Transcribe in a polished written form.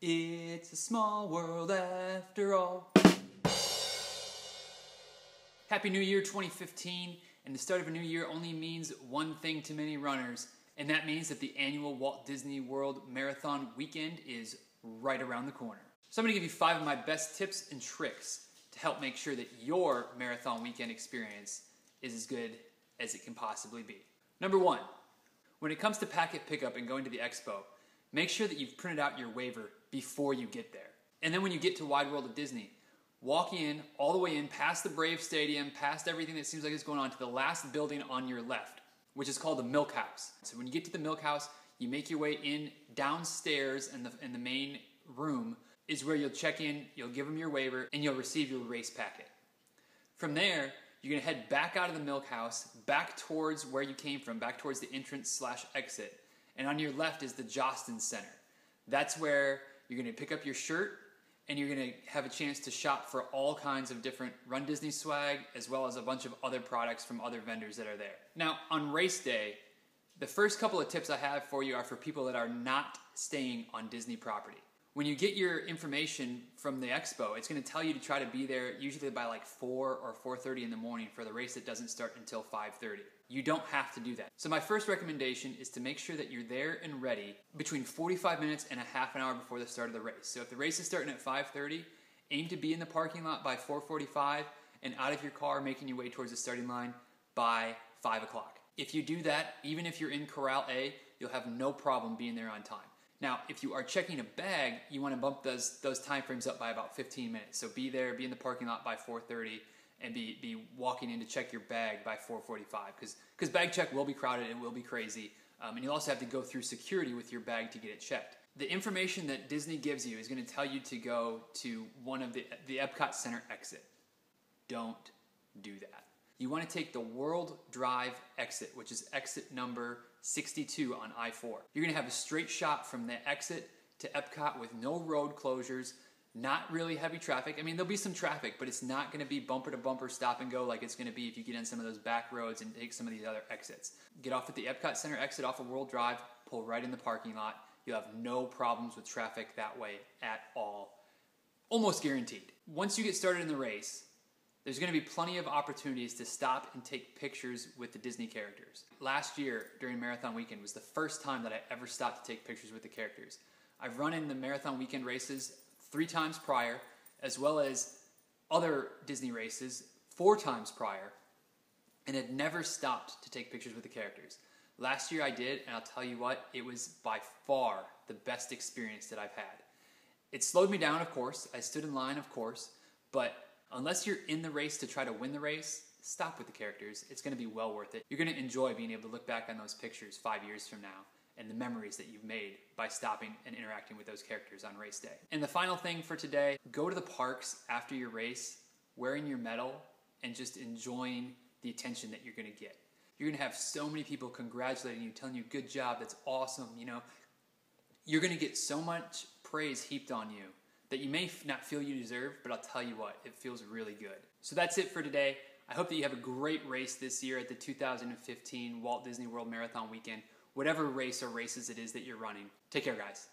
It's a small world after all. Happy New Year 2015, and the start of a new year only means one thing to many runners, and that means that the annual Walt Disney World Marathon weekend is right around the corner. So I'm going to give you 5 of my best tips and tricks to help make sure that your marathon weekend experience is as good as it can possibly be. Number 1, when it comes to packet pickup and going to the expo, make sure that you've printed out your waiver before you get there. And then when you get to Wide World of Disney, walk in, all the way in, past the Brave Stadium, past everything that seems like it's going on, to the last building on your left, which is called the Milk House. So when you get to the Milk House, you make your way in downstairs, in the main room is where you'll check in, you'll give them your waiver, and you'll receive your race packet. From there, you're going to head back out of the Milk House, back towards where you came from, back towards the entrance/exit. And on your left is the Jostin Center. That's where you're going to pick up your shirt, and you're going to have a chance to shop for all kinds of different Run Disney swag, as well as a bunch of other products from other vendors that are there. Now, on race day, the first couple of tips I have for you are for people that are not staying on Disney property. When you get your information from the expo, it's going to tell you to try to be there usually by like 4 or 4:30 in the morning for the race that doesn't start until 5:30. You don't have to do that. So my first recommendation is to make sure that you're there and ready between 45 minutes and a half an hour before the start of the race. So if the race is starting at 5:30, aim to be in the parking lot by 4:45 and out of your car making your way towards the starting line by 5 o'clock. If you do that, even if you're in Corral A, you'll have no problem being there on time. Now, if you are checking a bag, you want to bump those time frames up by about 15 minutes. So be there, be in the parking lot by 4:30, and be walking in to check your bag by 4:45, because bag check will be crowded and will be crazy, and you'll also have to go through security with your bag to get it checked. The information that Disney gives you is going to tell you to go to one of the Epcot Center exit. Don't do that. You want to take the World Drive exit, which is exit number 62 on I-4. You're going to have a straight shot from the exit to Epcot with no road closures, not really heavy traffic. I mean, there'll be some traffic, but it's not going to be bumper to bumper stop and go like it's going to be if you get on some of those back roads and take some of these other exits. Get off at the Epcot Center exit off of World Drive, pull right in the parking lot. You'll have no problems with traffic that way at all. Almost guaranteed. Once you get started in the race, there's going to be plenty of opportunities to stop and take pictures with the Disney characters. Last year, during Marathon Weekend, was the first time that I ever stopped to take pictures with the characters. I've run in the Marathon Weekend races 3 times prior, as well as other Disney races 4 times prior, and had never stopped to take pictures with the characters. Last year I did, and I'll tell you what, it was by far the best experience that I've had. It slowed me down, of course. I stood in line, of course, but unless you're in the race to try to win the race, stop with the characters. It's going to be well worth it. You're going to enjoy being able to look back on those pictures 5 years from now and the memories that you've made by stopping and interacting with those characters on race day. And the final thing for today, go to the parks after your race, wearing your medal, and just enjoying the attention that you're going to get. You're going to have so many people congratulating you, telling you, good job, that's awesome, you know. You're going to get so much praise heaped on you that you may not feel you deserve, but I'll tell you what, it feels really good. So that's it for today. I hope that you have a great race this year at the 2015 Walt Disney World Marathon Weekend, whatever race or races it is that you're running. Take care, guys.